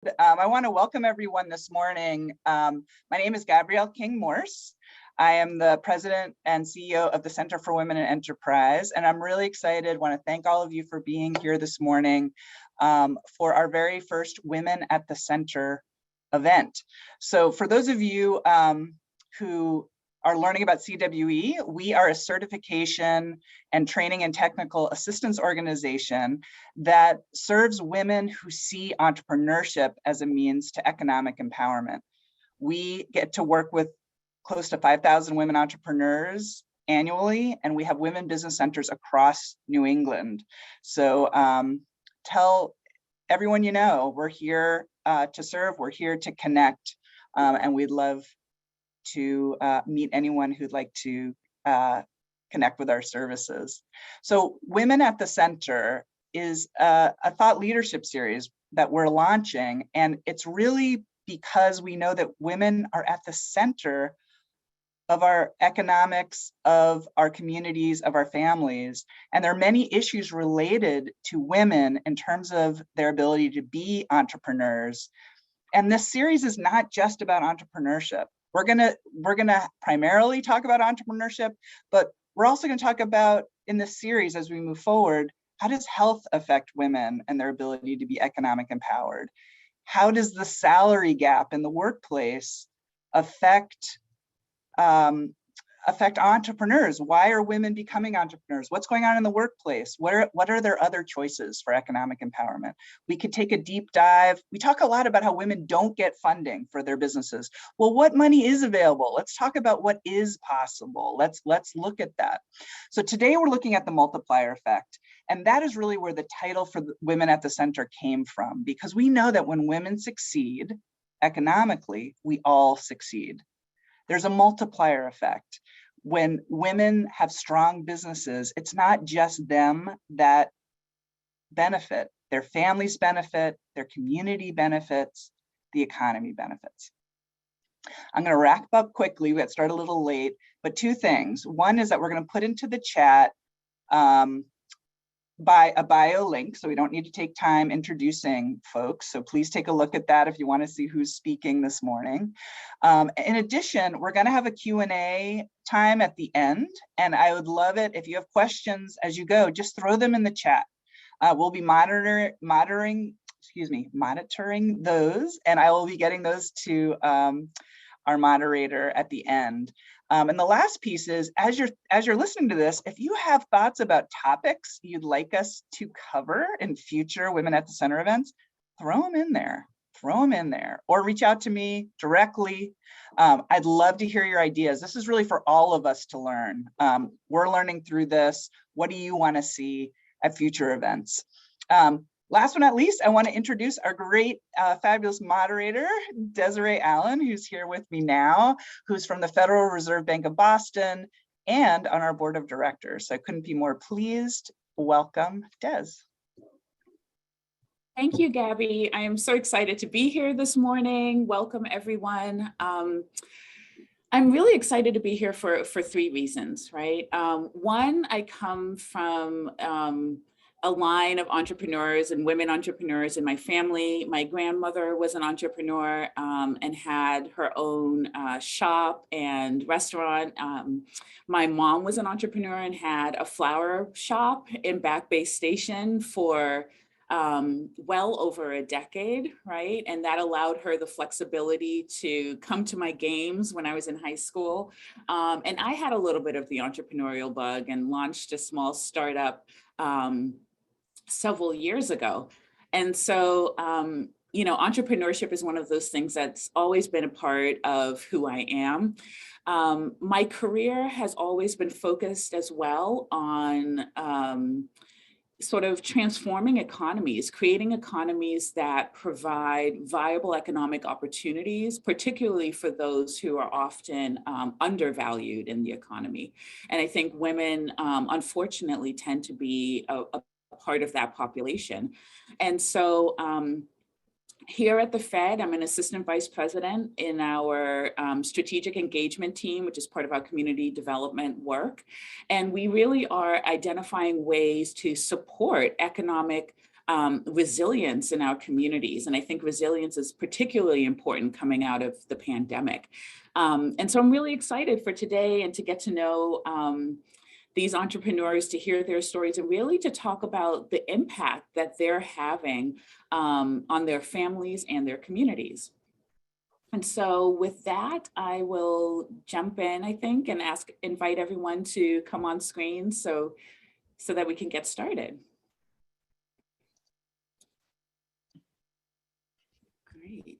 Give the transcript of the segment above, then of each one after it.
I want to welcome everyone this morning. My name is Gabrielle King-Morse. I am the president and CEO of the Center for Women in Enterprise, and I'm really excited. Want to thank all of you for being here this morning for our very first Women at the Center event. So for those of you who are learning about CWE, we are a certification and training and technical assistance organization that serves women who see entrepreneurship as a means to economic empowerment. We get to work with close to 5,000 women entrepreneurs annually, and we have women business centers across New England. So tell everyone you know, we're here to serve, we're here to connect, and we'd love to meet anyone who'd like to connect with our services. So Women at the Center is a thought leadership series that we're launching, and it's really because we know that women are at the center of our economics, of our communities, of our families, and there are many issues related to women in terms of their ability to be entrepreneurs. And this series is not just about entrepreneurship. We're gonna primarily talk about entrepreneurship, but we're also gonna talk about, in this series as we move forward, how does health affect women and their ability to be economic empowered? How does the salary gap in the workplace affect entrepreneurs? Why are women becoming entrepreneurs? What's going on in the workplace? What are their other choices for economic empowerment? We could take a deep dive. We talk a lot about how women don't get funding for their businesses. Well, what money is available? Let's talk about what is possible. Let's look at that. So today we're looking at the multiplier effect. And that is really where the title for the Women at the Center came from, because we know that when women succeed economically, we all succeed. There's a multiplier effect. When women have strong businesses, it's not just them that benefit. Their families benefit, their community benefits, the economy benefits. I'm going to wrap up quickly. We got started a little late, but two things. One is that we're going to put into the chat by a bio link, so we don't need to take time introducing folks. So please take a look at that if you want to see who's speaking this morning. In addition, we're going to have a Q&A time at the end, and I would love it if you have questions as you go, just throw them in the chat. We'll be monitoring those, and I will be getting those to our moderator at the end. And the last piece is, as you're listening to this, if you have thoughts about topics you'd like us to cover in future Women at the Center events, throw them in there, or reach out to me directly. I'd love to hear your ideas. This is really for all of us to learn. We're learning through this. What do you want to see at future events? Last but not least, I want to introduce our great, fabulous moderator, Desiree Allen, who's here with me now, who's from the Federal Reserve Bank of Boston and on our board of directors. So I couldn't be more pleased. Welcome, Des. Thank you, Gabby. I am so excited to be here this morning. Welcome, everyone. I'm really excited to be here for three reasons, right? One, I come from a line of entrepreneurs and women entrepreneurs in my family. My grandmother was an entrepreneur and had her own shop and restaurant. My mom was an entrepreneur and had a flower shop in Back Bay Station for well over a decade, right? And that allowed her the flexibility to come to my games when I was in high school. And I had a little bit of the entrepreneurial bug and launched a small startup several years ago. And so, entrepreneurship is one of those things that's always been a part of who I am. My career has always been focused as well on sort of transforming economies, creating economies that provide viable economic opportunities, particularly for those who are often undervalued in the economy. And I think women, unfortunately, tend to be a part of that population. And so here at the Fed, I'm an assistant vice president in our strategic engagement team, which is part of our community development work. And we really are identifying ways to support economic resilience in our communities. And I think resilience is particularly important coming out of the pandemic. And so I'm really excited for today and to get to know these entrepreneurs, to hear their stories, and really to talk about the impact that they're having on their families and their communities. And so with that, I will jump in, I think, and invite everyone to come on screen so that we can get started. Great.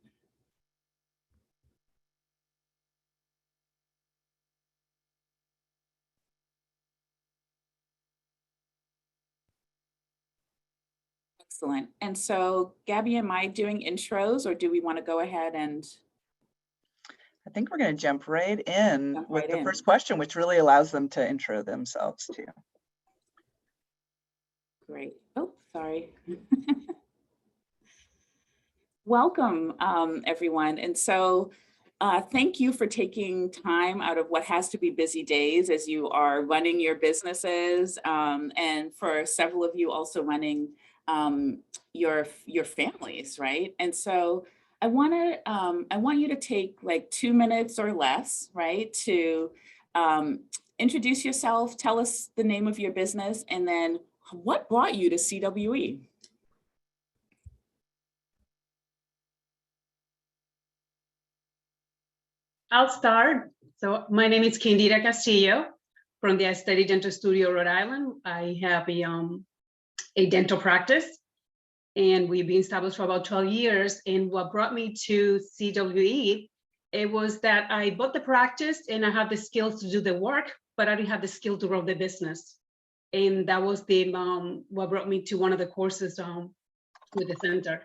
Excellent. And so, Gabby, am I doing intros, or do we want to go ahead and? I think we're going to jump right in with the first question, which really allows them to intro themselves too. Great. Oh, sorry. Welcome, everyone. And so thank you for taking time out of what has to be busy days as you are running your businesses, and for several of you also running your families, right? And so I want you to take like 2 minutes or less, right, to introduce yourself, tell us the name of your business, and then what brought you to CWE? I'll start. So my name is Candida Castillo from the Aesthetic Dental Studio, Rhode Island. I have a dental practice, and we've been established for about 12 years. And what brought me to CWE, it was that I bought the practice and I have the skills to do the work, but I didn't have the skill to run the business. And that was the what brought me to one of the courses with the center.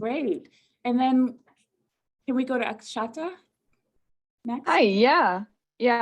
Great. And then can we go to Akshata next? Hi, yeah.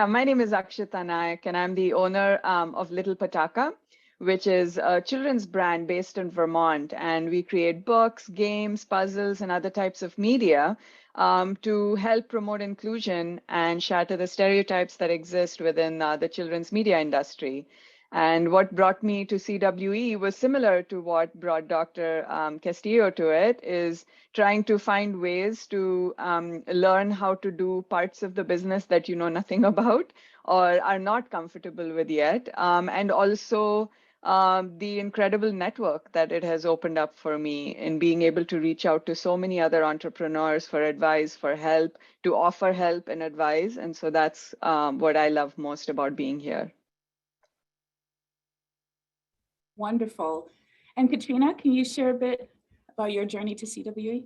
My name is Akshaya Naik, and I'm the owner of Little Pataka, which is a children's brand based in Vermont. And we create books, games, puzzles, and other types of media to help promote inclusion and shatter the stereotypes that exist within the children's media industry. And what brought me to CWE was similar to what brought Dr. Castillo to it, is trying to find ways to learn how to do parts of the business that you know nothing about or are not comfortable with yet. And also the incredible network that it has opened up for me in being able to reach out to so many other entrepreneurs for advice, for help, to offer help and advice. And so that's what I love most about being here. Wonderful. And Katrina, can you share a bit about your journey to CWE?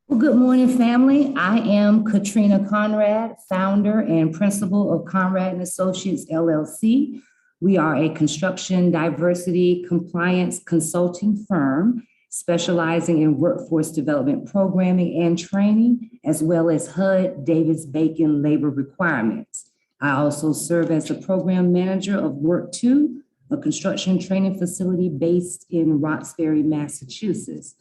Well, good morning, family. I am Katrina Conrad, founder and principal of Conrad and Associates, LLC. We are a construction diversity compliance consulting firm specializing in workforce development programming and training, as well as HUD Davis-Bacon labor requirements. I also serve as the program manager of Work2, a construction training facility based in Roxbury, Massachusetts.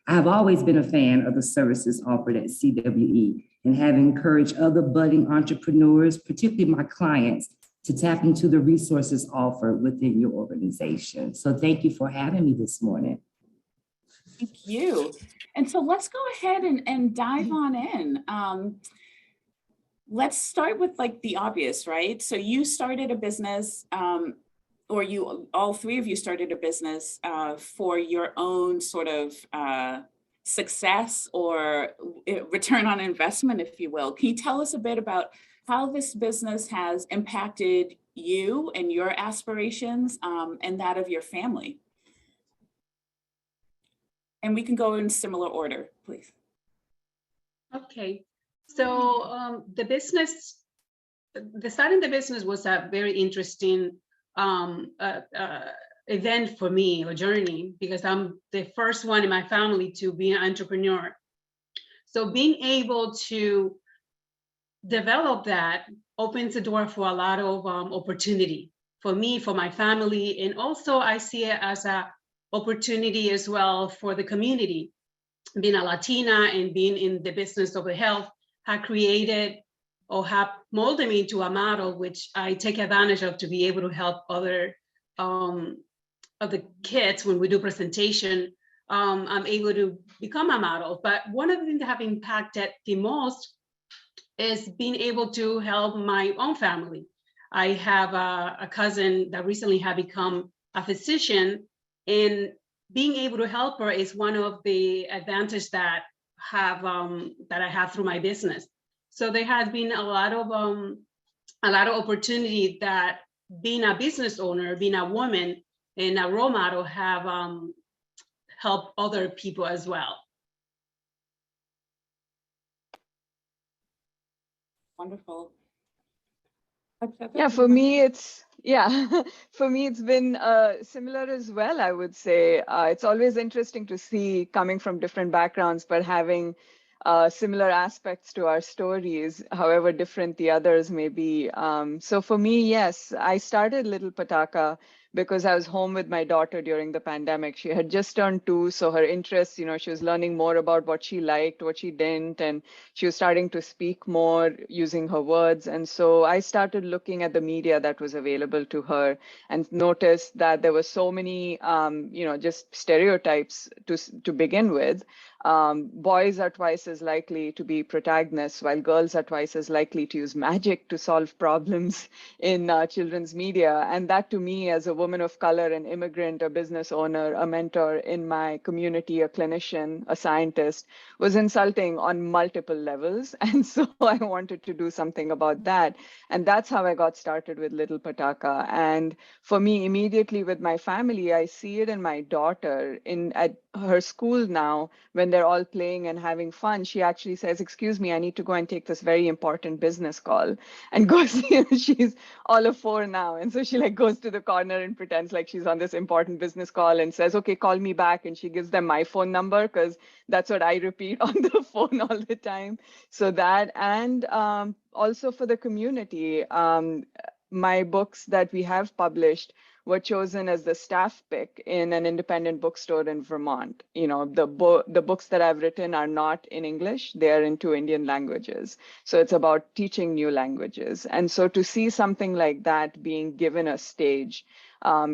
I have always been a fan of the services offered at CWE and have encouraged other budding entrepreneurs, particularly my clients, to tap into the resources offered within your organization. So thank you for having me this morning. Thank you. And so let's go ahead and dive on in. Let's start with like the obvious, right? So you started a business, or all three of you started a business for your own sort of success or return on investment, if you will. Can you tell us a bit about how this business has impacted you and your aspirations and that of your family? And we can go in similar order, please. Okay, so starting the business was a very interesting event for me, a journey, because I'm the first one in my family to be an entrepreneur. So being able to develop that opens the door for a lot of opportunity for me, for my family, and also I see it as an opportunity as well for the community. Being a Latina and being in the business of the health have created or have molded me into a model which I take advantage of to be able to help other of the kids when we do presentation, I'm able to become a model. But one of the things that have impacted the most is being able to help my own family. I have a cousin that recently had become a physician, and being able to help her is one of the advantages that I have through my business. So there has been a lot of opportunity that being a business owner, being a woman, and a role model have helped other people as well. Wonderful. Yeah, for me, for me, it's been similar as well, I would say. It's always interesting to see coming from different backgrounds, but having similar aspects to our stories, however different the others may be. So for me, yes, I started Little Pataka because I was home with my daughter during the pandemic. She had just turned 2, so her interests, she was learning more about what she liked, what she didn't, and she was starting to speak more using her words. And so I started looking at the media that was available to her and noticed that there were so many, just stereotypes to begin with. Boys are twice as likely to be protagonists, while girls are twice as likely to use magic to solve problems in children's media. And that, to me, as a woman of color, an immigrant, a business owner, a mentor in my community, a clinician, a scientist, was insulting on multiple levels. And so I wanted to do something about that. And that's how I got started with Little Pataka. And for me, immediately with my family, I see it in my daughter at her school now. When they're all playing and having fun, she actually says, "Excuse me, I need to go and take this very important business call," and goes, she's all of 4 now. And so she goes to the corner and pretends like she's on this important business call and says, "Okay, call me back." And she gives them my phone number because that's what I repeat on the phone all the time. So that, and also for the community, my books that we have published were chosen as the staff pick in an independent bookstore in Vermont. The books that I've written are not in English, they are in 2 Indian languages. So it's about teaching new languages. And so to see something like that being given a stage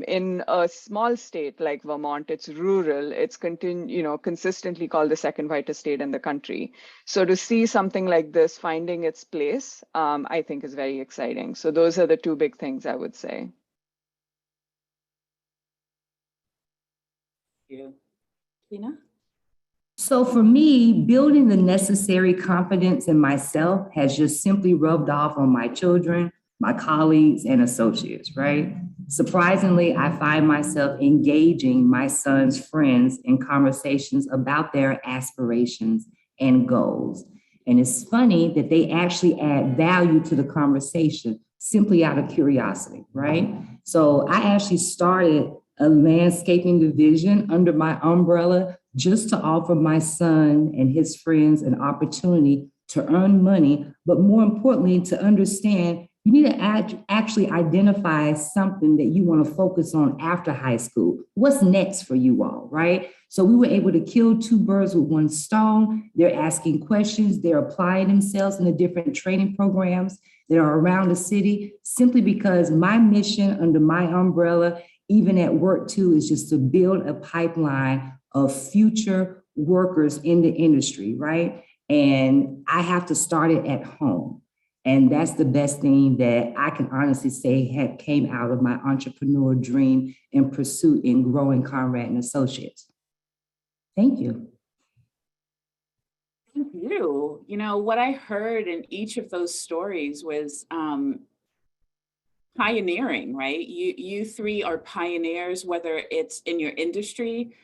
in a small state like Vermont, it's rural, it's consistently called the second whitest state in the country. So to see something like this finding its place, I think is very exciting. So those are the 2 big things I would say. You. Tina? So for me, building the necessary confidence in myself has just simply rubbed off on my children, my colleagues, and associates, right? Surprisingly, I find myself engaging my son's friends in conversations about their aspirations and goals. And it's funny that they actually add value to the conversation simply out of curiosity, right? So I actually started a landscaping division under my umbrella just to offer my son and his friends an opportunity to earn money, but more importantly, to understand you need to actually identify something that you want to focus on after high school. What's next for you all, right? So we were able to kill 2 birds with 1 stone. They're asking questions. They're applying themselves in the different training programs that are around the city, simply because my mission under my umbrella, even at work too, is just to build a pipeline of future workers in the industry, right? And I have to start it at home. And that's the best thing that I can honestly say came out of my entrepreneur dream and pursuit in growing Conrad and Associates. Thank you. Thank you. What I heard in each of those stories was pioneering, right? You 3 are pioneers, whether it's in your industry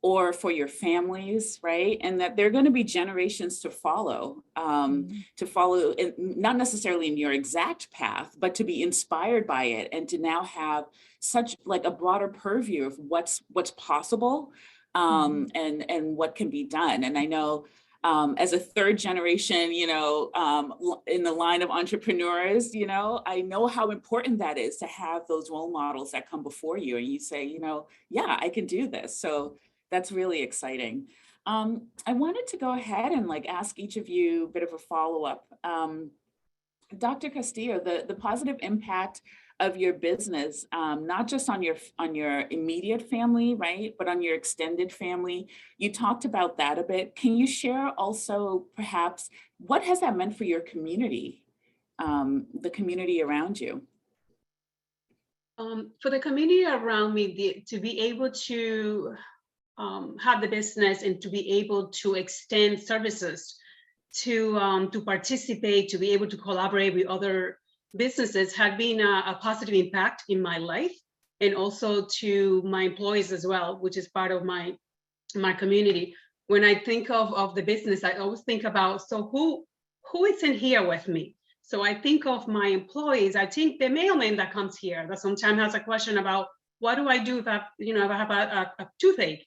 or for your families, right? And that there are going to be generations to follow, not necessarily in your exact path, but to be inspired by it and to now have such a broader purview of what's possible and what can be done. And I know as a 3rd generation, in the line of entrepreneurs, I know how important that is to have those role models that come before you and you say, yeah, I can do this. So that's really exciting. I wanted to go ahead and ask each of you a bit of a follow-up. Dr. Castillo, the positive impact of your business, not just on your immediate family, right, but on your extended family. You talked about that a bit. Can you share also perhaps what has that meant for your community, the community around you? For the community around me, to be able to have the business and to be able to extend services, to participate, to be able to collaborate with other businesses had been a positive impact in my life, and also to my employees as well, which is part of my community. When I think of the business, I always think about, so who is in here with me? So I think of my employees. I think the mailman that comes here that sometimes has a question about, what do I do if I have a toothache?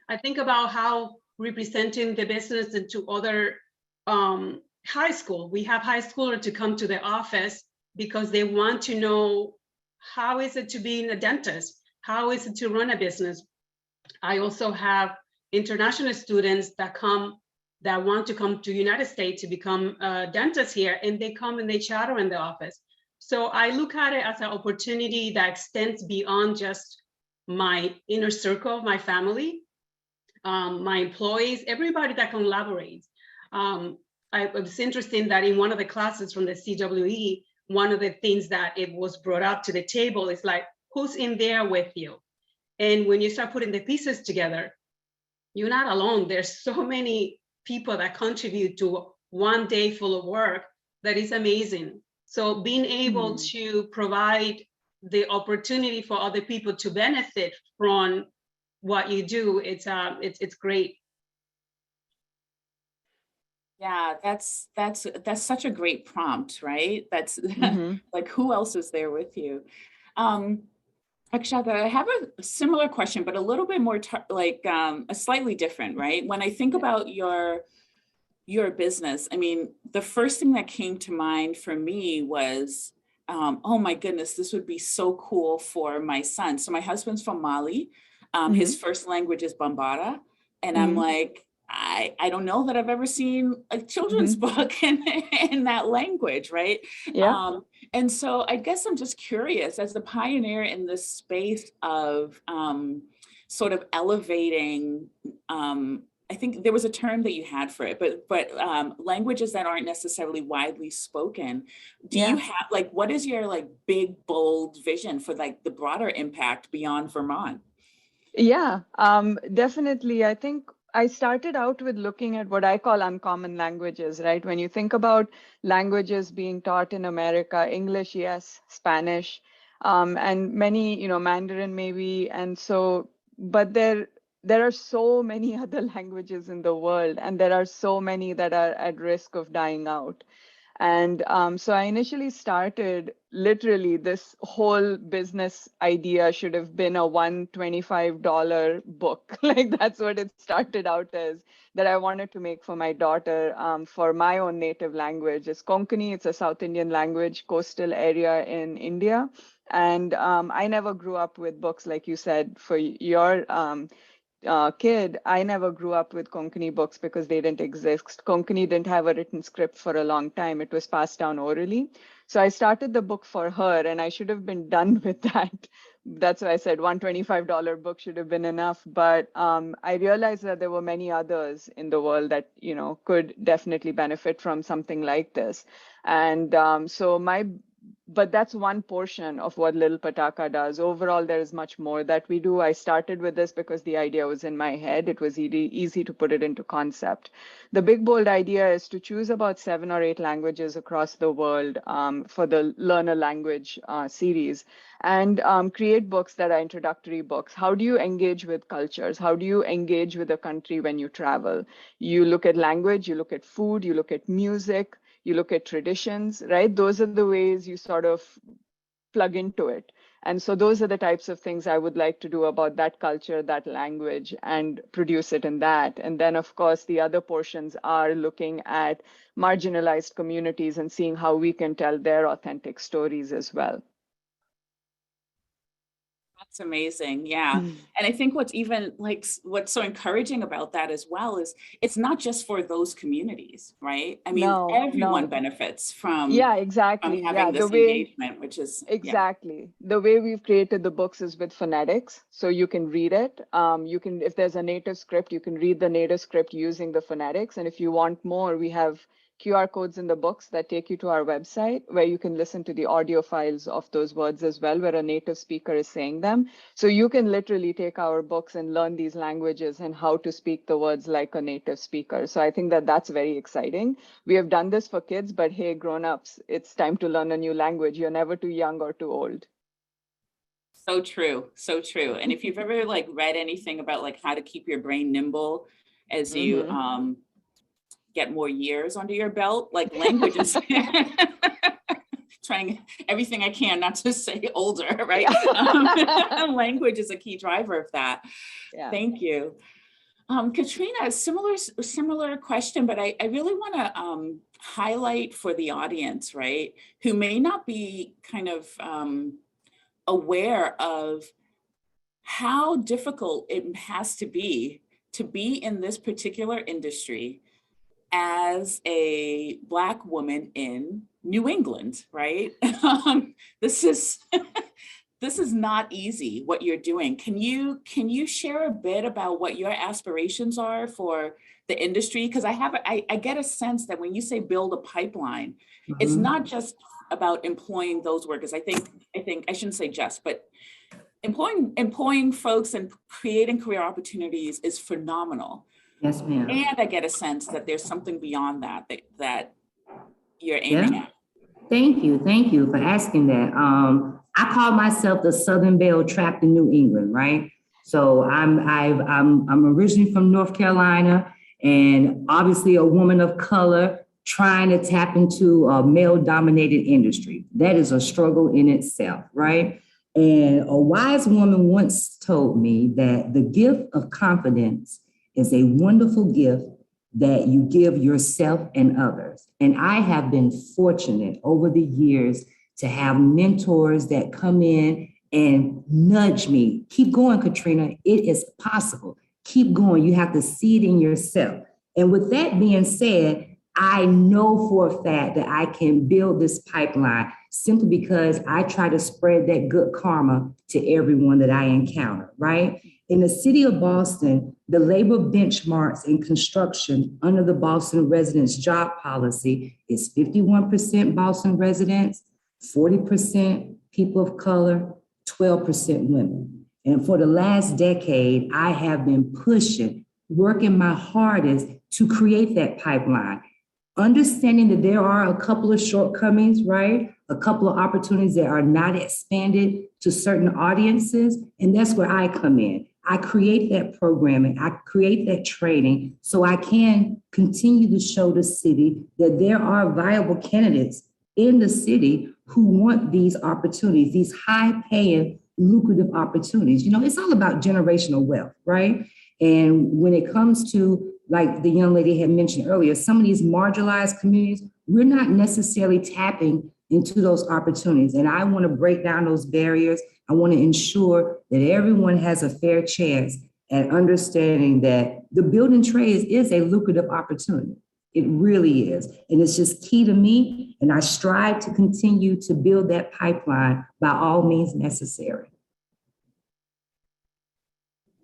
I think about how representing the business into other high school. We have high schoolers to come to the office because they want to know, how is it to be a dentist? How is it to run a business? I also have international students that want to come to the United States to become dentists here, and they come and they chatter in the office. So I look at it as an opportunity that extends beyond just my inner circle, my family, my employees, everybody that collaborates. It was interesting that in one of the classes from the CWE, one of the things that it was brought up to the table is like, who's in there with you? And when you start putting the pieces together, you're not alone. There's so many people that contribute to one day full of work that is amazing. So being able to provide the opportunity for other people to benefit from what you do, it's great. Yeah, that's such a great prompt, right? That's like, who else is there with you? Akshaya, I have a similar question, but a little bit more a slightly different, right? When I think about your business, I mean, the first thing that came to mind for me was, oh my goodness, this would be so cool for my son. So my husband's from Mali. His first language is Bambara. And I'm like, I don't know that I've ever seen a children's book in that language, right? Yeah. And so I guess I'm just curious, as a pioneer in this space of sort of elevating, I think there was a term that you had for it, but languages that aren't necessarily widely spoken. Do you have, like, what is your like big, bold vision for like the broader impact beyond Vermont? Yeah, definitely. I think I started out with looking at what I call uncommon languages, right? When you think about languages being taught in America, English, yes, Spanish, and many, Mandarin maybe. And so, but there are so many other languages in the world, and there are so many that are at risk of dying out. And so I initially started, literally, this whole business idea should have been a $125 book. Like, that's what it started out as, that I wanted to make for my daughter for my own native language. It's Konkani. It's a South Indian language, coastal area in India. And I never grew up with books, like you said, for your kid. I never grew up with Konkani books because they didn't exist. Konkani didn't have a written script for a long time. It was passed down orally. So I started the book for her, and I should have been done with that. That's why I said $125 book should have been enough. But I realized that there were many others in the world that, could definitely benefit from something like this. And but that's one portion of what Little Pataka does. Overall, there is much more that we do. I started with this because the idea was in my head. It was easy to put it into concept. The big, bold idea is to choose about 7 or 8 languages across the world for the Learn a Language series, and create books that are introductory books. How do you engage with cultures? How do you engage with a country when you travel? You look at language, you look at food, you look at music, you look at traditions, right? Those are the ways you sort of plug into it. And so those are the types of things I would like to do about that culture, that language, and produce it in that. And then, of course, the other portions are looking at marginalized communities and seeing how we can tell their authentic stories as well. It's amazing. Yeah. And I think what's even like, what's so encouraging about that as well is it's not just for those communities, right? I mean, No, everyone no. benefits from Yeah, exactly. having this engagement, which is exactly. The way we've created the books is with phonetics. So you can read it. You can, if there's a native script, you can read the native script using the phonetics. And if you want more, we have QR codes in the books that take you to our website where you can listen to the audio files of those words as well, where a native speaker is saying them. So you can literally take our books and learn these languages and how to speak the words like a native speaker. So I think that that's very exciting. We have done this for kids, but hey, grown-ups, it's time to learn a new language. You're never too young or too old. so true. So true. And if you've ever like read anything about like how to keep your brain nimble as you get more years under your belt, like language is trying everything I can not to say older, right? Language is a key driver of that. Yeah. Thank you. Katrina, a similar question, but I really want to highlight for the audience, right, who may not be kind of aware of how difficult it has to be in this particular industry as a Black woman in New England, right? This is not easy what you're doing. Can you share a bit about what your aspirations are for the industry? Because I get a sense that when you say build a pipeline, it's not just about employing those workers. I think I shouldn't say just, but employing folks and creating career opportunities is phenomenal. Yes, ma'am. And I get a sense that there's something beyond that you're aiming at. Thank you for asking that. I call myself the Southern Belle trapped in New England, right? So I'm originally from North Carolina, and obviously a woman of color trying to tap into a male-dominated industry. That is a struggle in itself, right? And a wise woman once told me that the gift of confidence is a wonderful gift that you give yourself and others. And I have been fortunate over the years to have mentors that come in and nudge me. Keep going, Katrina. It is possible. Keep going. You have to see it in yourself. And with that being said, I know for a fact that I can build this pipeline simply because I try to spread that good karma to everyone that I encounter, right? In the city of Boston, the labor benchmarks in construction under the Boston residents job policy is 51% Boston residents, 40% people of color, 12% women. And for the last decade, I have been pushing, working my hardest to create that pipeline. Understanding that there are a couple of shortcomings, right? A couple of opportunities that are not expanded to certain audiences. And that's where I come in. I create that programming, I create that training so I can continue to show the city that there are viable candidates in the city who want these opportunities, these high-paying, lucrative opportunities. You know, it's all about generational wealth, right? And when it comes to, like the young lady had mentioned earlier, some of these marginalized communities, we're not necessarily tapping into those opportunities. And I want to break down those barriers. I want to ensure that everyone has a fair chance at understanding that the building trades is a lucrative opportunity. It really is. And it's just key to me. And I strive to continue to build that pipeline by all means necessary.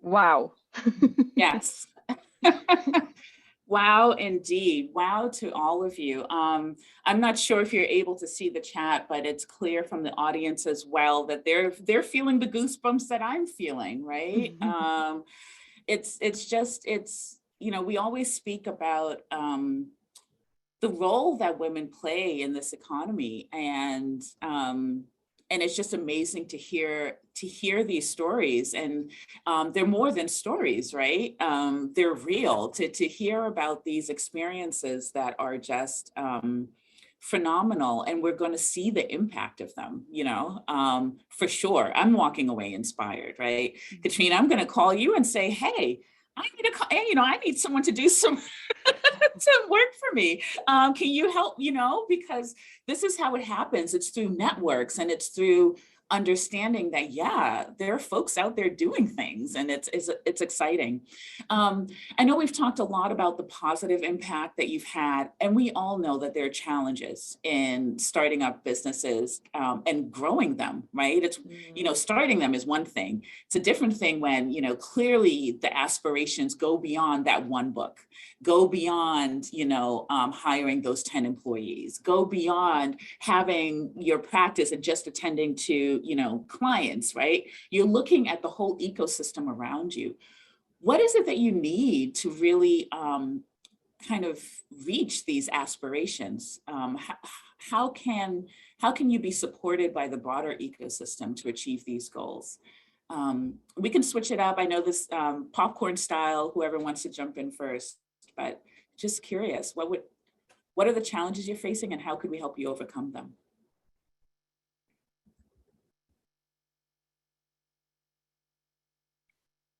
Wow. Yes. Wow, indeed. Wow to all of you. I'm not sure if you're able to see the chat, but it's clear from the audience as well that they're feeling the goosebumps that I'm feeling, right? It's you know, we always speak about the role that women play in this economy, and it's just amazing to hear these stories, and they're more than stories, right? They're real. To hear about these experiences that are just phenomenal, and we're going to see the impact of them, you know, for sure. I'm walking away inspired, right? Katrina, I'm going to call you and say, hey, I need someone to do some work for me. Can you help, you know, because this is how it happens. It's through networks, and it's through understanding that, yeah, there are folks out there doing things, and it's exciting. I know we've talked a lot about the positive impact that you've had, and we all know that there are challenges in starting up businesses and growing them, right? It's, you know, starting them is one thing. It's a different thing when, you know, clearly the aspirations go beyond that one book, go beyond, you know, hiring those 10 employees, go beyond having your practice and just attending to, you know, clients, right? You're looking at the whole ecosystem around you. What is it that you need to really kind of reach these aspirations? How can you be supported by the broader ecosystem to achieve these goals? We can switch it up. I know this popcorn style, whoever wants to jump in first, but just curious, what are the challenges you're facing and how could we help you overcome them?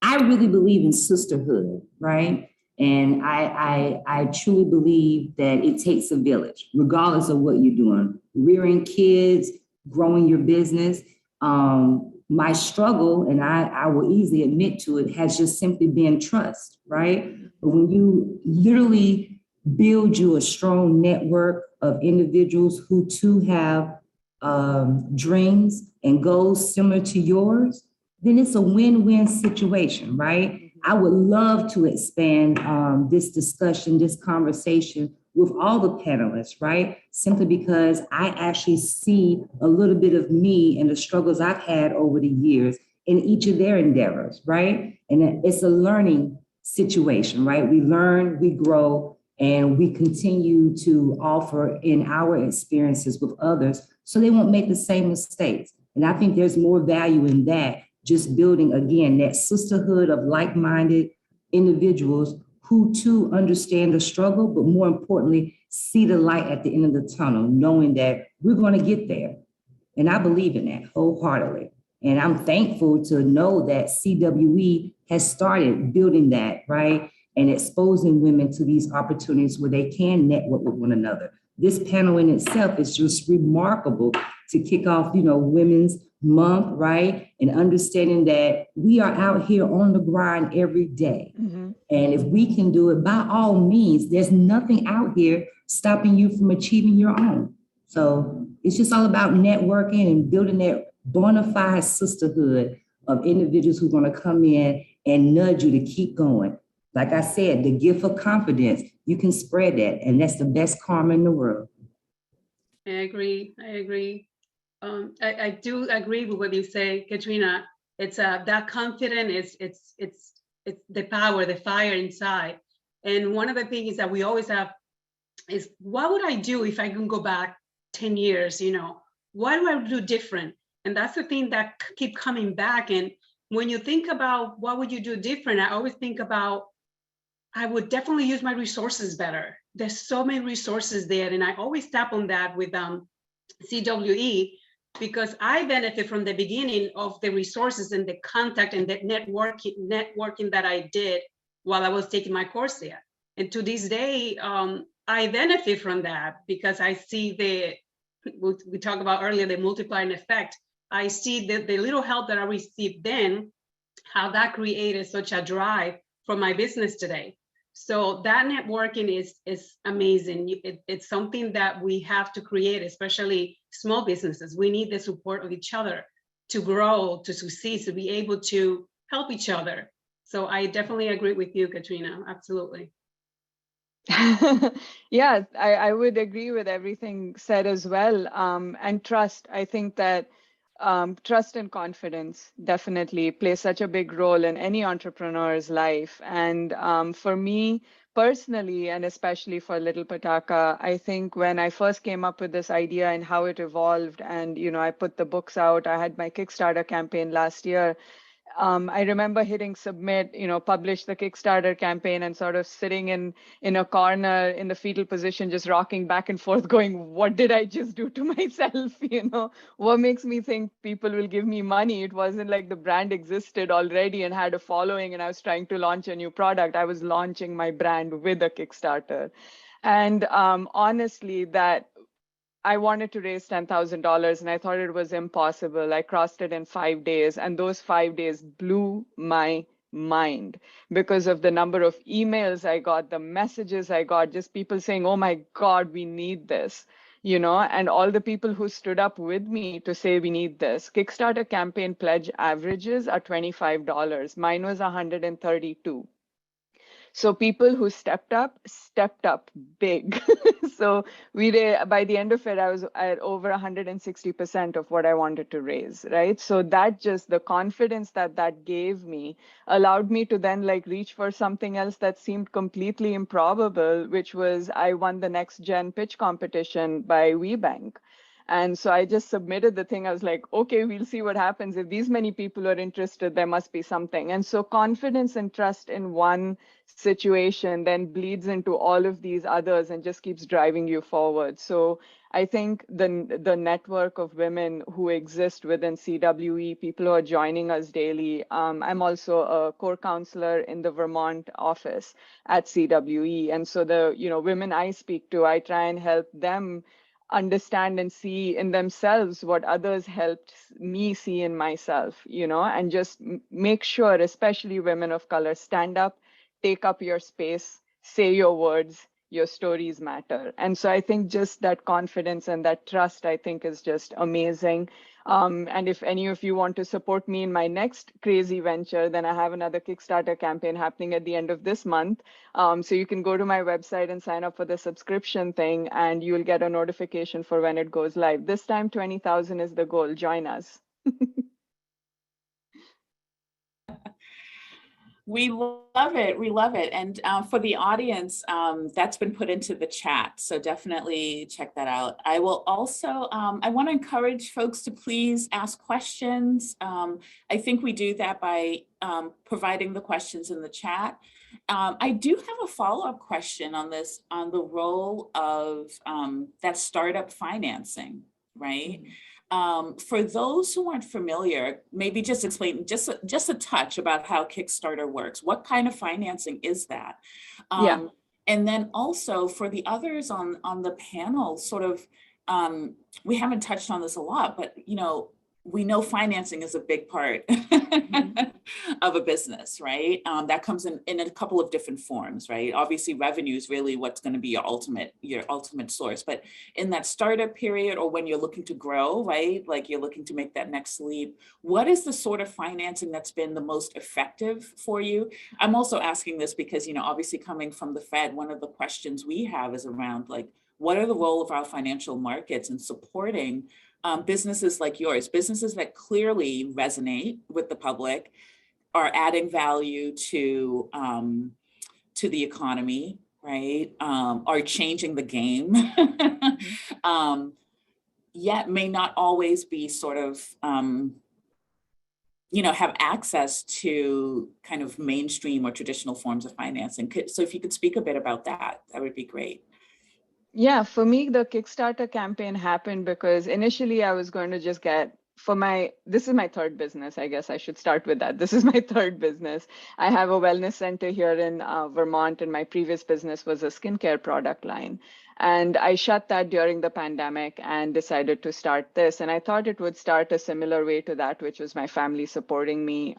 I really believe in sisterhood, right? And I truly believe that it takes a village, regardless of what you're doing, rearing kids, growing your business. My struggle, and I will easily admit to it, has just simply been trust, right? But when you literally build you a strong network of individuals who too have dreams and goals similar to yours, then it's a win-win situation, right? I would love to expand this discussion, this conversation with all the panelists, right? Simply because I actually see a little bit of me and the struggles I've had over the years in each of their endeavors, right? And it's a learning situation, right? We learn, we grow, and we continue to offer in our experiences with others so they won't make the same mistakes. And I think there's more value in that, just building, again, that sisterhood of like-minded individuals who too understand the struggle, but more importantly, see the light at the end of the tunnel, knowing that we're going to get there. And I believe in that wholeheartedly. And I'm thankful to know that CWE has started building that, right? And exposing women to these opportunities where they can network with one another. This panel in itself is just remarkable to kick off, you know, Women's Month, right? And understanding that we are out here on the grind every day. Mm-hmm. And if we can do it, by all means, there's nothing out here stopping you from achieving your own. So it's just all about networking and building that bona fide sisterhood of individuals who are going to come in and nudge you to keep going. Like I said, the gift of confidence, you can spread that, and that's the best karma in the world. I agree. I do agree with what you say, Katrina. It's that confidence. It's the power, the fire inside. And one of the things that we always have is, what would I do if I can go back 10 years? You know, what do I do different? And that's the thing that keep coming back. And when you think about what would you do different, I always think about, I would definitely use my resources better. There's so many resources there. And I always tap on that with CWE, because I benefit from the beginning of the resources and the contact and the networking that I did while I was taking my course there. And to this day, I benefit from that because I see we talked about earlier, the multiplier effect. I see the little help that I received then, how that created such a drive for my business today. So that networking is amazing. It's something that we have to create, especially small businesses. We need the support of each other to grow, to succeed, to be able to help each other. So I definitely agree with you, Katrina. Absolutely. Yeah, I would agree with everything said as well. And trust, I think that trust and confidence definitely play such a big role in any entrepreneur's life. And for me personally, and especially for Little Pataka, I think when I first came up with this idea and how it evolved, and I put the books out, I had my Kickstarter campaign last year. I remember hitting submit, publish the Kickstarter campaign and sort of sitting in a corner in the fetal position, just rocking back and forth going, what did I just do to myself? What makes me think people will give me money? It wasn't like the brand existed already and had a following and I was trying to launch a new product. I was launching my brand with a Kickstarter. And honestly, that I wanted to raise $10,000 and I thought it was impossible. I crossed it in 5 days, and those 5 days blew my mind because of the number of emails I got, the messages I got, just people saying, oh my God, we need this, and all the people who stood up with me to say we need this. Kickstarter campaign pledge averages are $25. Mine was $132. So people who stepped up big. So by the end of it, I was at over 160% of what I wanted to raise, right? So that just the confidence that gave me allowed me to then reach for something else that seemed completely improbable, which was I won the next gen pitch competition by WeBank. And so I just submitted the thing. I was like, okay, we'll see what happens. If these many people are interested, there must be something. And so confidence and trust in one situation then bleeds into all of these others and just keeps driving you forward. So I think the network of women who exist within CWE, people who are joining us daily. I'm also a core counselor in the Vermont office at CWE. And so the women I speak to, I try and help them understand and see in themselves what others helped me see in myself, and just make sure, especially women of color, stand up, take up your space, say your words, your stories matter. And so I think just that confidence and that trust, I think, is just amazing. And if any of you want to support me in my next crazy venture, then I have another Kickstarter campaign happening at the end of this month. So you can go to my website and sign up for the subscription thing, and you'll get a notification for when it goes live. This time, 20,000 is the goal. Join us. We love it. We love it. And for the audience, that's been put into the chat. So definitely check that out. I will also, I want to encourage folks to please ask questions. I think we do that by providing the questions in the chat. I do have a follow-up question on this, on the role of that startup financing, right? Mm-hmm. For those who aren't familiar, maybe just explain just a touch about how Kickstarter works. What kind of financing is that? Yeah. And then also for the others on the panel, sort of, we haven't touched on this a lot, but we know financing is a big part of a business, right? That comes in a couple of different forms, right? Obviously, revenue is really what's going to be your ultimate source. But in that startup period, or when you're looking to grow, right? Like you're looking to make that next leap, what is the sort of financing that's been the most effective for you? I'm also asking this because, obviously coming from the Fed, one of the questions we have is around what are the role of our financial markets in supporting businesses like yours, businesses that clearly resonate with the public, are adding value to the economy, right? Are changing the game, yet may not always be sort of, have access to kind of mainstream or traditional forms of financing. So if you could speak a bit about that, that would be great. Yeah, for me, the Kickstarter campaign happened because initially I was going to just this is my third business. I guess I should start with that. This is my third business. I have a wellness center here in Vermont, and my previous business was a skincare product line. And I shut that during the pandemic and decided to start this. And I thought it would start a similar way to that, which was my family supporting me,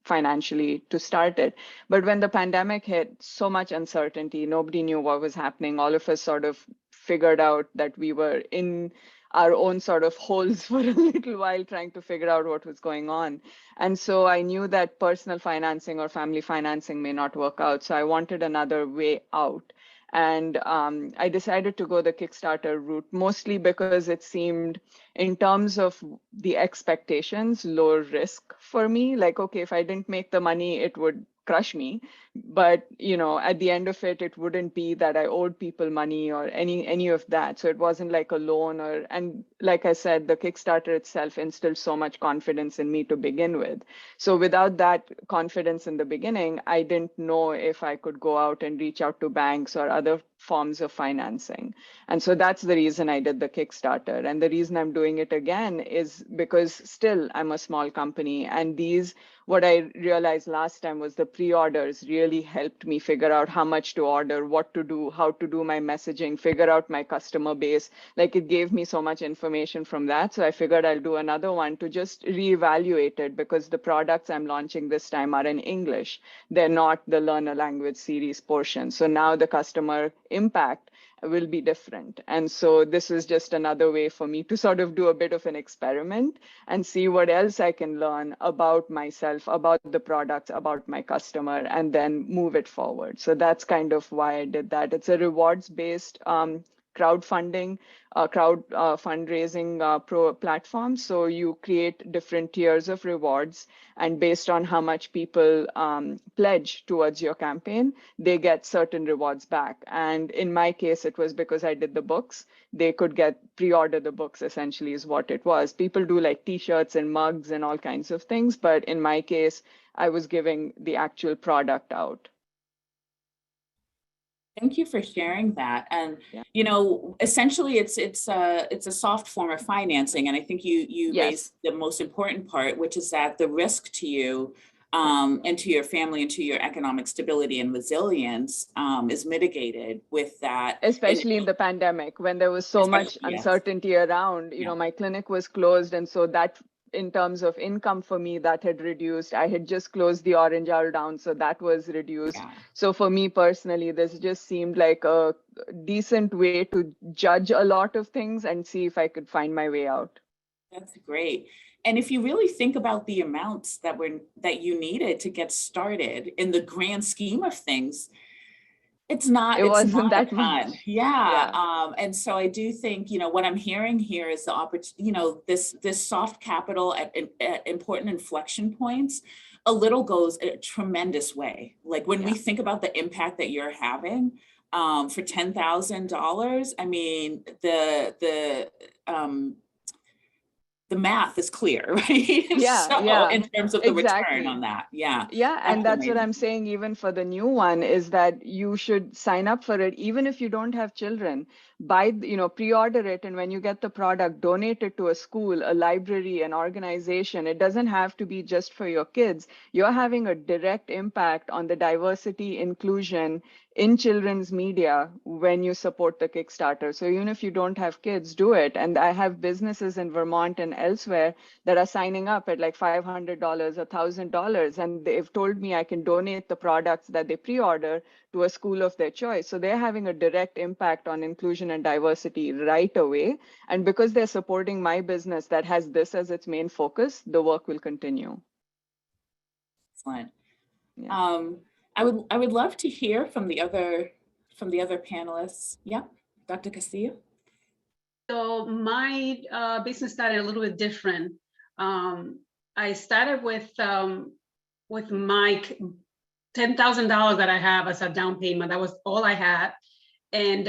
financially to start it. But when the pandemic hit, so much uncertainty, nobody knew what was happening. All of us sort of figured out that we were in our own sort of holes for a little while trying to figure out what was going on. And so I knew that personal financing or family financing may not work out. So I wanted another way out. And I decided to go the Kickstarter route, mostly because it seemed, in terms of the expectations, low risk for me. Like, okay, if I didn't make the money, it would crush me. But, at the end of it, it wouldn't be that I owed people money or any of that. So it wasn't like a loan and like I said, the Kickstarter itself instilled so much confidence in me to begin with. So without that confidence in the beginning, I didn't know if I could go out and reach out to banks or other forms of financing. And so that's the reason I did the Kickstarter. And the reason I'm doing it again is because still I'm a small company, and these what I realized last time was the pre-orders really helped me figure out how much to order, what to do, how to do my messaging, figure out my customer base. Like it gave me so much information from that. So I figured I'll do another one to just reevaluate it, because the products I'm launching this time are in English. They're not the Learn a Language series portion. So now the customer impact will be different. And so this is just another way for me to sort of do a bit of an experiment and see what else I can learn about myself, about the products, about my customer, and then move it forward. So that's kind of why I did that. It's a rewards-based crowdfunding, fundraising pro platform. So you create different tiers of rewards, and based on how much people pledge towards your campaign, they get certain rewards back. And in my case, it was because I did the books. They could get pre-order the books, essentially is what it was. People do like t-shirts and mugs and all kinds of things. But in my case, I was giving the actual product out. Thank you for sharing that. And Yeah. you know, essentially, it's a soft form of financing, and I think you Yes. raised the most important part, which is that the risk to you and to your family and to your economic stability and resilience is mitigated with that. Especially in the pandemic, when there was so much Yes. uncertainty around. You know, my clinic was closed, and so that, in terms of income for me, that had reduced. I had just closed the Orange Owl down, so that was reduced. Yeah. So for me personally, this just seemed like a decent way to judge a lot of things and see if I could find my way out. That's great. And if you really think about the amounts that you needed to get started in the grand scheme of things, it wasn't that much. Yeah. And so I do think, you know, what I'm hearing here is the opportunity, you know, this soft capital at important inflection points, a little goes a tremendous way. Like when we think about the impact that you're having for $10,000, I mean, the math is clear, right? Yeah. In terms of the Exactly. return on that. Yeah. Yeah. And that's what I'm saying, even for the new one, is that you should sign up for it, even if you don't have children. Pre-order it. And when you get the product, donate it to a school, a library, an organization. It doesn't have to be just for your kids. You're having a direct impact on the diversity, inclusion in children's media when you support the Kickstarter. So even if you don't have kids, do it. And I have businesses in Vermont and elsewhere that are signing up at like $500, $1,000. And they've told me I can donate the products that they pre-order to a school of their choice. So they're having a direct impact on inclusion and diversity right away. And because they're supporting my business that has this as its main focus, the work will continue. Excellent. Yeah. I would love to hear from the other panelists. Yeah, Dr. Castillo. So my business started a little bit different. I started with my $10,000 that I have as a down payment. That was all I had, and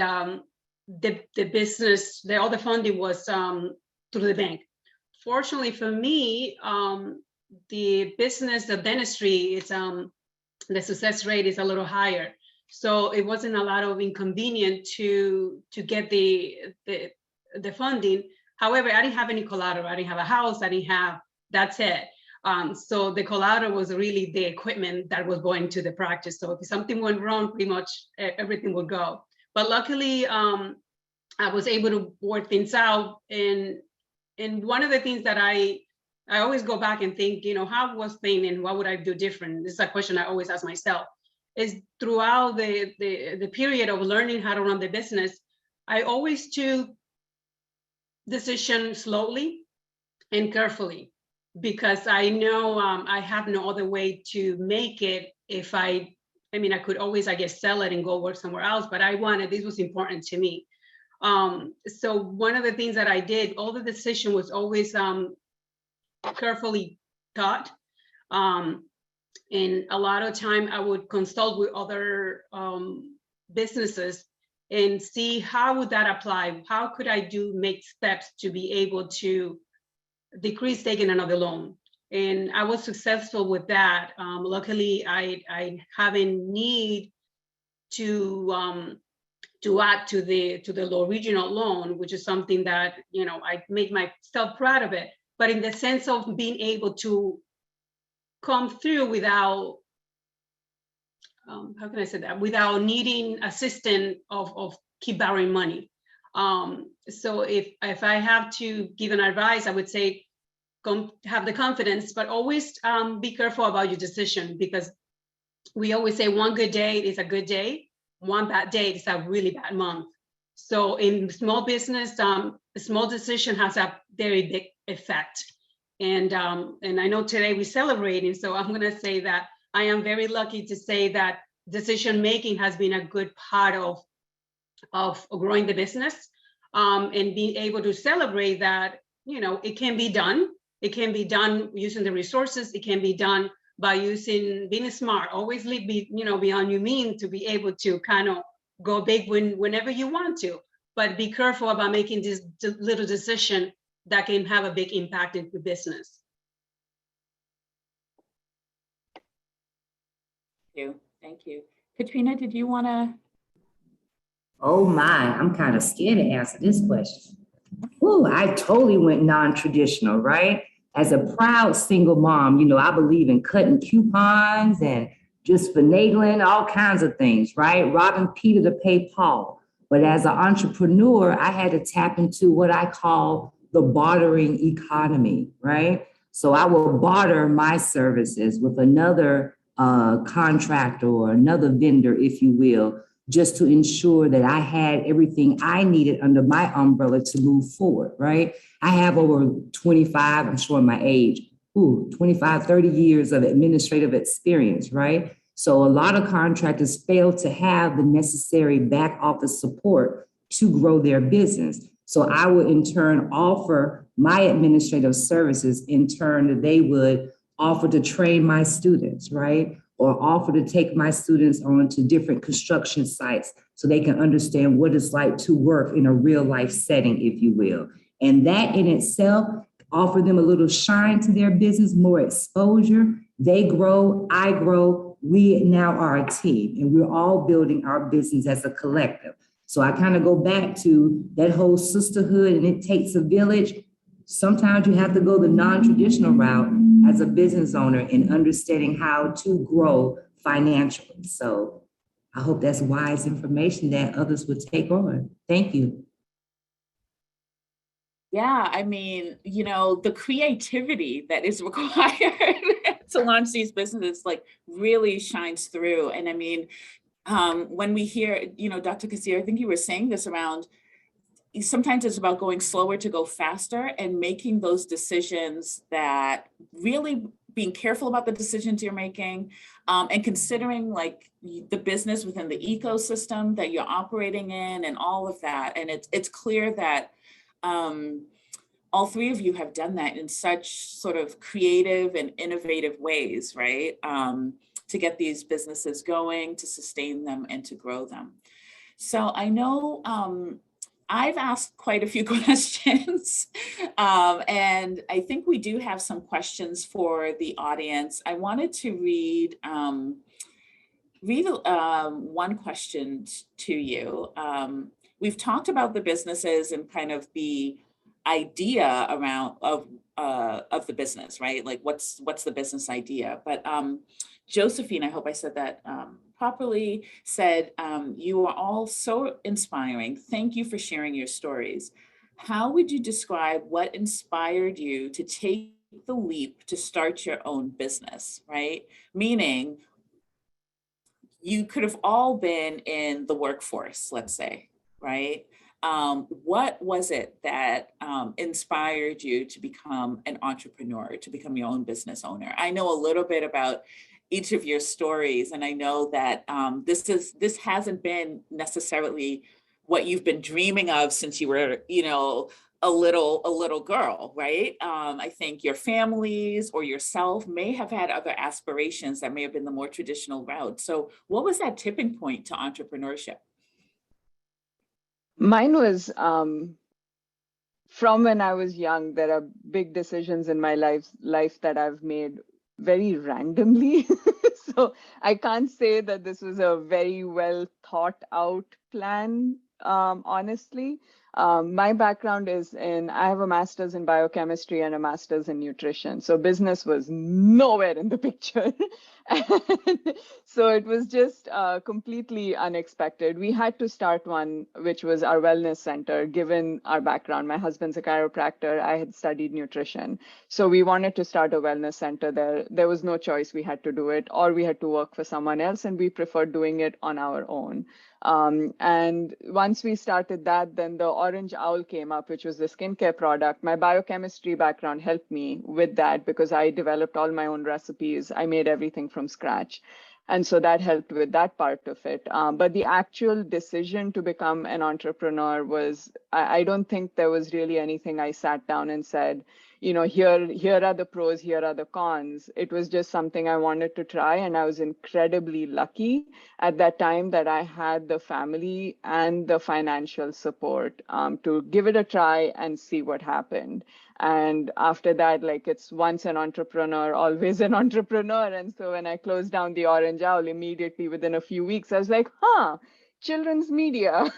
the business, all the funding was through the bank. Fortunately for me, the business, the dentistry, it's the success rate is a little higher, so it wasn't a lot of inconvenience to get the funding. However, I didn't have any collateral. I didn't have a house. I didn't have. That's it. So the collateral was really the equipment that was going to the practice. So if something went wrong, pretty much everything would go. But luckily, I was able to work things out. And one of the things that I always go back and think, how was things and what would I do different? This is a question I always ask myself. Is throughout the period of learning how to run the business, I always took decisions slowly and carefully, because I know I have no other way to make it. If I could always, I guess, sell it and go work somewhere else, but this was important to me. So one of the things that I did, all the decision was always carefully thought. And a lot of time I would consult with other businesses and see how would that apply? How could I make steps to be able to decrease taking another loan? And I was successful with that. Luckily, I haven't need to add to the low regional loan, which is something that I make myself proud of it. But in the sense of being able to come through without, how can I say that, without needing assistance of keep borrowing money. So if I have to give an advice, I would say have the confidence, but always be careful about your decision, because we always say one good day is a good day, one bad day is a really bad month. So in small business, a small decision has a very big effect. And I know today we're celebrating, so I'm gonna say that I am very lucky to say that decision making has been a good part of growing the business, and being able to celebrate that, you know, it can be done. It can be done using the resources. It can be done by being smart. Always be, you know, beyond your means to be able to kind of go big whenever you want to. But be careful about making this little decision that can have a big impact in the business. Thank you. Katrina, did you want to? Oh my, I'm kind of scared to answer this question. Ooh, I totally went non-traditional, right? As a proud single mom, you know, I believe in cutting coupons and just finagling all kinds of things, right? Robbing Peter to pay Paul. But as an entrepreneur, I had to tap into what I call the bartering economy, right? So I will barter my services with another contractor or another vendor, if you will, just to ensure that I had everything I needed under my umbrella to move forward, right? I have over 25, I'm showing my age, 25, 30 years of administrative experience, right? So a lot of contractors fail to have the necessary back office support to grow their business. So I would in turn offer my administrative services, in turn that they would offer to train my students, right? Or offer to take my students on to different construction sites so they can understand what it's like to work in a real life setting, if you will. And that in itself offer them a little shine to their business, more exposure. They grow, I grow, we now are a team, and we're all building our business as a collective. So I kind of go back to that whole sisterhood, and it takes a village. Sometimes you have to go the non-traditional route as a business owner in understanding how to grow financially. So I hope that's wise information that others would take on. Thank you. Yeah, I mean, you know, the creativity that is required to launch these businesses like really shines through. And I mean, when we hear, you know, Dr. Castillo, I think you were saying this around, sometimes it's about going slower to go faster and making those decisions, that really being careful about the decisions you're making, and considering like the business within the ecosystem that you're operating in and all of that. And it's clear that all three of you have done that in such sort of creative and innovative ways, right? To get these businesses going, to sustain them and to grow them. So I know I've asked quite a few questions, and I think we do have some questions for the audience. I wanted to read one question to you. We've talked about the businesses and kind of the idea around of the business, right? Like what's the business idea? But Josephine, I hope I said that properly, said, you are all so inspiring. Thank you for sharing your stories. How would you describe what inspired you to take the leap to start your own business, right? Meaning you could have all been in the workforce, let's say, right? What was it that inspired you to become an entrepreneur, to become your own business owner? I know a little bit about each of your stories, and I know that this hasn't been necessarily what you've been dreaming of since you were, you know, a little girl, right? I think your families or yourself may have had other aspirations that may have been the more traditional route. So what was that tipping point to entrepreneurship? Mine was from when I was young. There are big decisions in my life that I've made very randomly. So I can't say that this was a very well thought out plan, honestly. My background is I have a master's in biochemistry and a master's in nutrition. So business was nowhere in the picture. And so it was just completely unexpected. We had to start one, which was our wellness center, given our background. My husband's a chiropractor. I had studied nutrition. So we wanted to start a wellness center there. There was no choice. We had to do it, or we had to work for someone else, and we preferred doing it on our own. And once we started that, then the orange owl came up, which was the skincare product. My biochemistry background helped me with that because I developed all my own recipes. I made everything from scratch. And so that helped with that part of it. But the actual decision to become an entrepreneur was, I don't think there was really anything I sat down and said, here are the pros, here are the cons. It was just something I wanted to try. And I was incredibly lucky at that time that I had the family and the financial support to give it a try and see what happened. And after that, like, it's once an entrepreneur, always an entrepreneur. And so when I closed down the Orange Owl, immediately within a few weeks, I was like, children's media.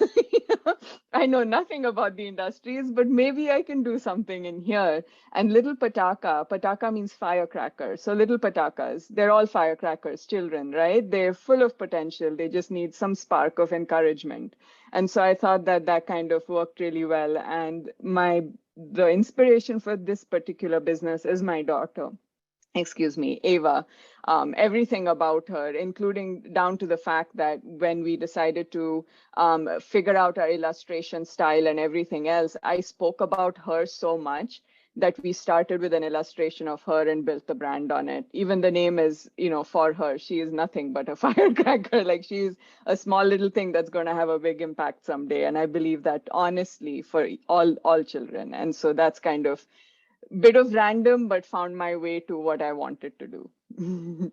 I know nothing about the industries, but maybe I can do something in here. And little pataka means firecracker. So little patakas, they're all firecrackers, children, right? They're full of potential. They just need some spark of encouragement. And so I thought that kind of worked really well. And the inspiration for this particular business is my daughter. Ava. Everything about her, including down to the fact that when we decided to figure out our illustration style and everything else, I spoke about her so much that we started with an illustration of her and built the brand on it. Even the name is, for her. She is nothing but a firecracker. Like, she's a small little thing that's going to have a big impact someday. And I believe that honestly for all children. And so that's kind of bit of random, but found my way to what I wanted to do. And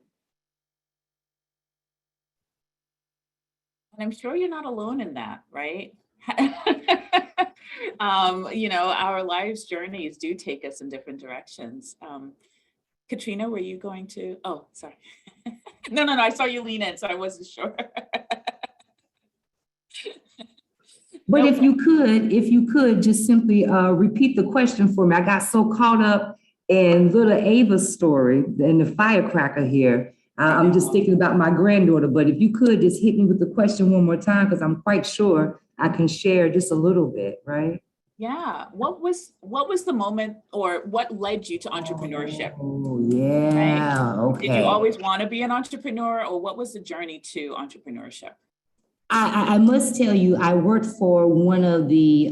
I'm sure you're not alone in that, right? Our lives' journeys do take us in different directions. Katrina, were you going to? Oh, sorry. No, I saw you lean in, so I wasn't sure. But if you could just simply repeat the question for me. I got so caught up in little Ava's story and the firecracker here. I'm just thinking about my granddaughter, but if you could just hit me with the question one more time, because I'm quite sure I can share just a little bit, right? Yeah. What was the moment, or what led you to entrepreneurship? Oh, yeah. Right? Okay. Did you always want to be an entrepreneur, or what was the journey to entrepreneurship? I must tell you, I worked for one of the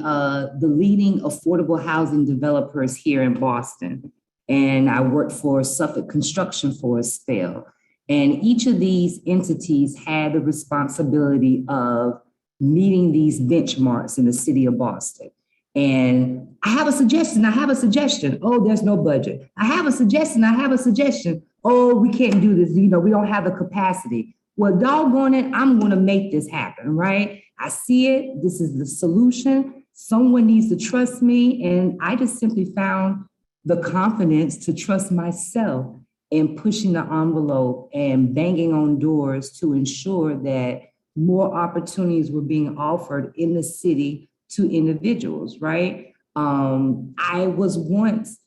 leading affordable housing developers here in Boston, and I worked for Suffolk Construction for a spell. And each of these entities had the responsibility of meeting these benchmarks in the city of Boston. And I have a suggestion. Oh, there's no budget. I have a suggestion. Oh, we can't do this. We don't have the capacity. Well, doggone it, I'm going to make this happen, right? I see it. This is the solution. Someone needs to trust me. And I just simply found the confidence to trust myself in pushing the envelope and banging on doors to ensure that more opportunities were being offered in the city to individuals, right? I was once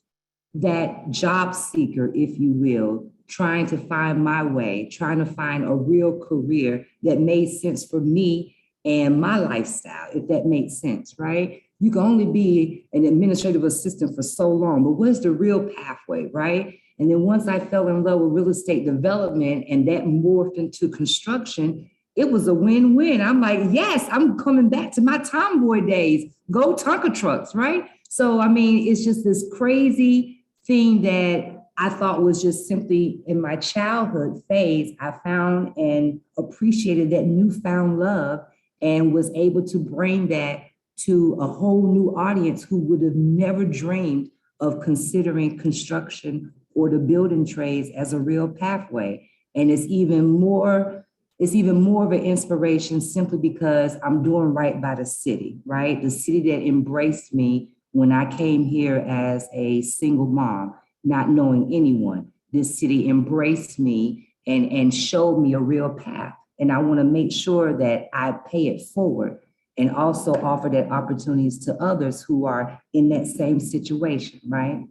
that job seeker, if you will, trying to find my way, trying to find a real career that made sense for me and my lifestyle, if that makes sense, right? You can only be an administrative assistant for so long, but what's the real pathway, right? And then once I fell in love with real estate development and that morphed into construction, it was a win-win. I'm like, yes, I'm coming back to my tomboy days. Go Tonka trucks, right? So, I mean, it's just this crazy thing that I thought was just simply in my childhood phase. I found and appreciated that newfound love and was able to bring that to a whole new audience who would have never dreamed of considering construction or the building trades as a real pathway. And it's even more of an inspiration simply because I'm doing right by the city, right? The city that embraced me when I came here as a single mom, not knowing anyone. This city embraced me and showed me a real path. And I want to make sure that I pay it forward. and also offer that opportunities to others who are in that same situation, right?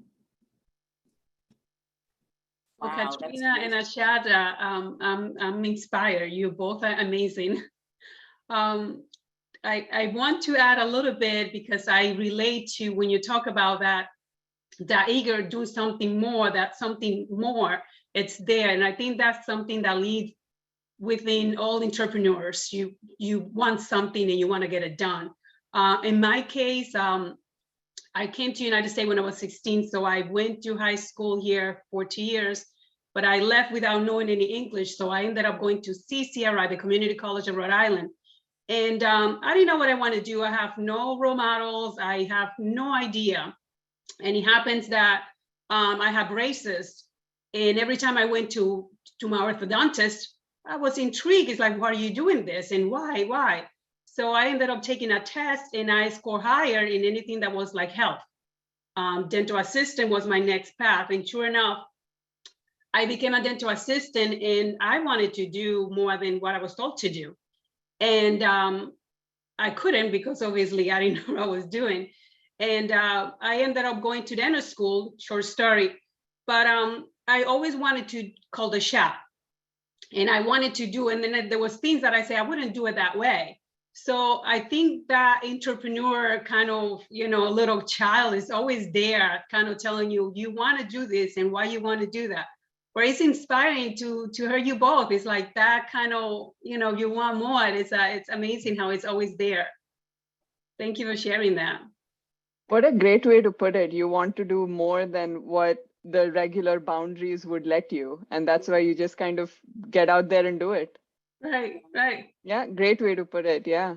Well, Wow, Katrina and Akshaya, I'm inspired. You both are amazing. I want to add a little bit because I relate to when you talk about that eager to do something more, that something more, it's there. And I think that's something that leads within all entrepreneurs. You want something and you want to get it done. In my case, I came to the United States when I was 16, so I went to high school here for 2 years, but I left without knowing any English. So I ended up going to CCRI, the Community College of Rhode Island. And I didn't know what I want to do. I have no role models. I have no idea. And it happens that I have braces. And every time I went to my orthodontist, I was intrigued. It's like, why are you doing this? And why? So I ended up taking a test and I scored higher in anything that was like health. Dental assistant was my next path. And sure enough, I became a dental assistant and I wanted to do more than what I was told to do. And I couldn't because obviously I didn't know what I was doing. And I ended up going to dental school, short story. But I always wanted to call the shop. And I wanted to do, and then there was things that I say I wouldn't do it that way. So I think that entrepreneur kind of, little child is always there kind of telling you, you want to do this and why you want to do that. Where it's inspiring to hear you both. It's like that kind of, you want more. It's amazing how it's always there. Thank you for sharing that. What a great way to put it. You want to do more than what the regular boundaries would let you. And that's why you just kind of get out there and do it. Right. Yeah, great way to put it. Yeah.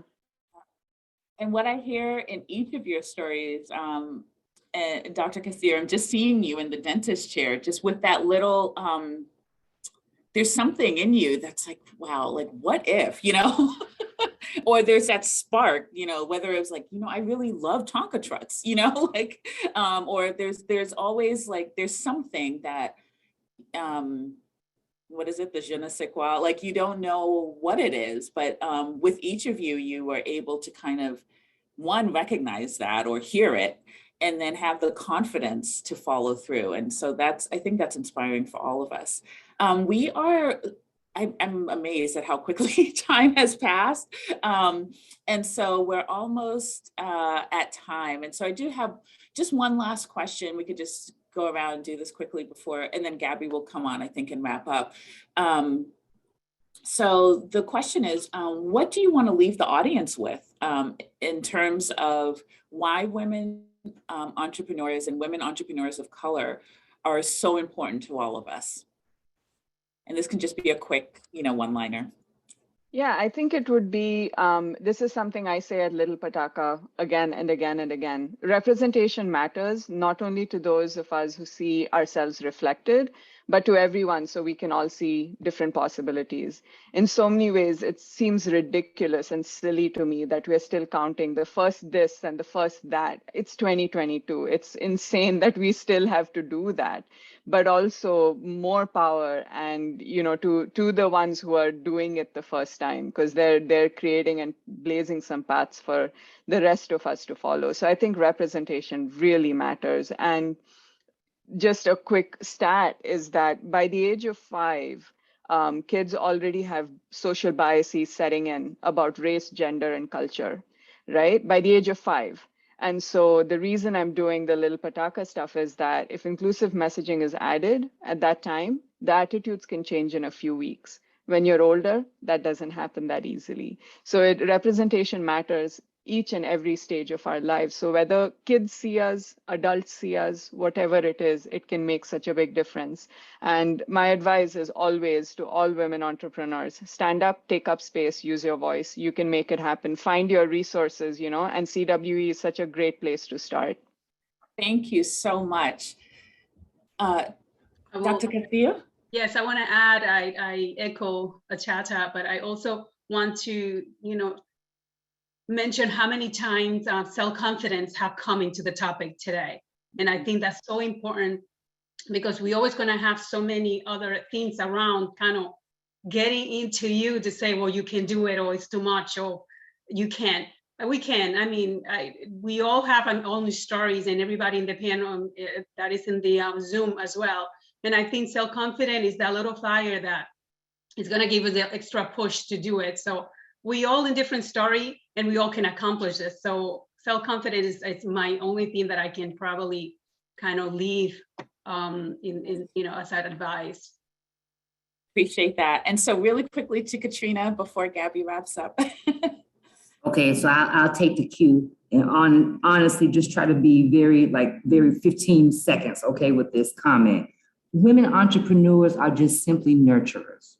And what I hear in each of your stories, Dr. Castillo, I'm just seeing you in the dentist chair, just with that little, there's something in you that's like, wow, like what if, or there's that spark, whether it was like, I really love Tonka trucks, like, or there's always like, there's something that, what is it? The je ne sais quoi, like, you don't know what it is, but with each of you, you were able to kind of, one, recognize that or hear it, and then have the confidence to follow through. And so I think that's inspiring for all of us. I'm amazed at how quickly time has passed. And so we're almost at time. And so I do have just one last question. We could just go around and do this quickly before, and then Gabby will come on, I think, and wrap up. So the question is, what do you want to leave the audience with in terms of why women entrepreneurs and women entrepreneurs of color are so important to all of us? And this can just be a quick, one-liner. Yeah, I think it would be, this is something I say at Little Pataka again and again and again. Representation matters, not only to those of us who see ourselves reflected, but to everyone, so we can all see different possibilities. In so many ways, it seems ridiculous and silly to me that we're still counting the first this and the first that. It's 2022. It's insane that we still have to do that, but also more power and, to the ones who are doing it the first time, because they're creating and blazing some paths for the rest of us to follow. So I think representation really matters. And just a quick stat is that by the age of 5, kids already have social biases setting in about race, gender, and culture, right? By the age of 5. And so the reason I'm doing the Little Pataka stuff is that if inclusive messaging is added at that time, the attitudes can change in a few weeks. When you're older, that doesn't happen that easily. So representation matters each and every stage of our lives. So whether kids see us, adults see us, whatever it is, it can make such a big difference. And my advice is always to all women entrepreneurs, stand up, take up space, use your voice. You can make it happen. Find your resources, and CWE is such a great place to start. Thank you so much. Dr. Castillo? Yes, I want to add, I echo Akshaya, but I also want to, mention how many times self-confidence have come into the topic today. And I think that's so important because we're always going to have so many other things around kind of getting into you to say, well, you can do it, or it's too much, or you can't. We can. I mean, we all have our own stories, and everybody in the panel that is in the Zoom as well. And I think self-confidence is that little fire that is going to give us the extra push to do it. So we all in different story, and we all can accomplish this. So self-confidence is my only thing that I can probably kind of leave in as that advice. Appreciate that. And so really quickly to Katrina before Gabby wraps up. Okay, so I'll take the cue and honestly just try to be very 15 seconds, okay, with this comment. Women entrepreneurs are just simply nurturers.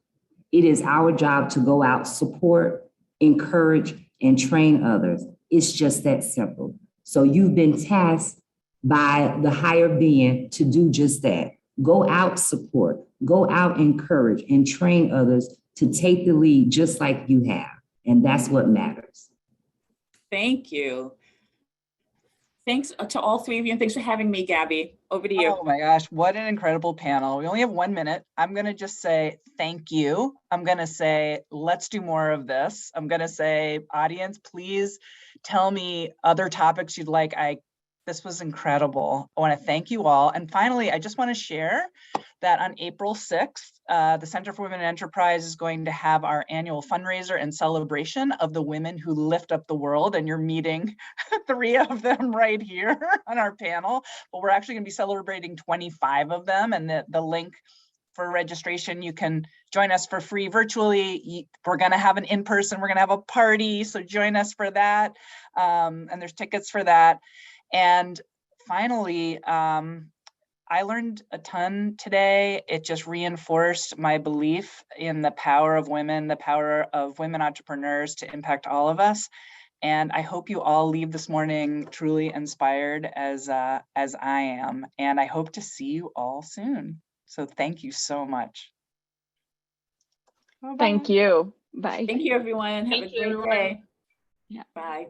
It is our job to go out, support, encourage, and train others. It's just that simple. So you've been tasked by the higher being to do just that. Go out, support, go out, encourage, and train others to take the lead just like you have. And that's what matters. Thank you. Thanks to all three of you, and thanks for having me, Gabby. Over to you. Oh my gosh, what an incredible panel. We only have 1 minute. I'm going to just say thank you. I'm going to say, let's do more of this. I'm going to say, audience, please tell me other topics you'd like. This was incredible. I want to thank you all. And finally, I just want to share that on April 6th, the Center for Women in Enterprise is going to have our annual fundraiser and celebration of the women who lift up the world. And you're meeting 3 of them right here on our panel. But we're actually going to be celebrating 25 of them. And the link for registration, you can join us for free virtually. We're going to have an in-person, we're going to have a party. So join us for that. And there's tickets for that. And finally, I learned a ton today. It just reinforced my belief in the power of women, the power of women entrepreneurs to impact all of us. And I hope you all leave this morning truly inspired as I am. And I hope to see you all soon. So thank you so much. Thank you. Bye. Thank you, everyone. Have a great day. Yeah. Bye.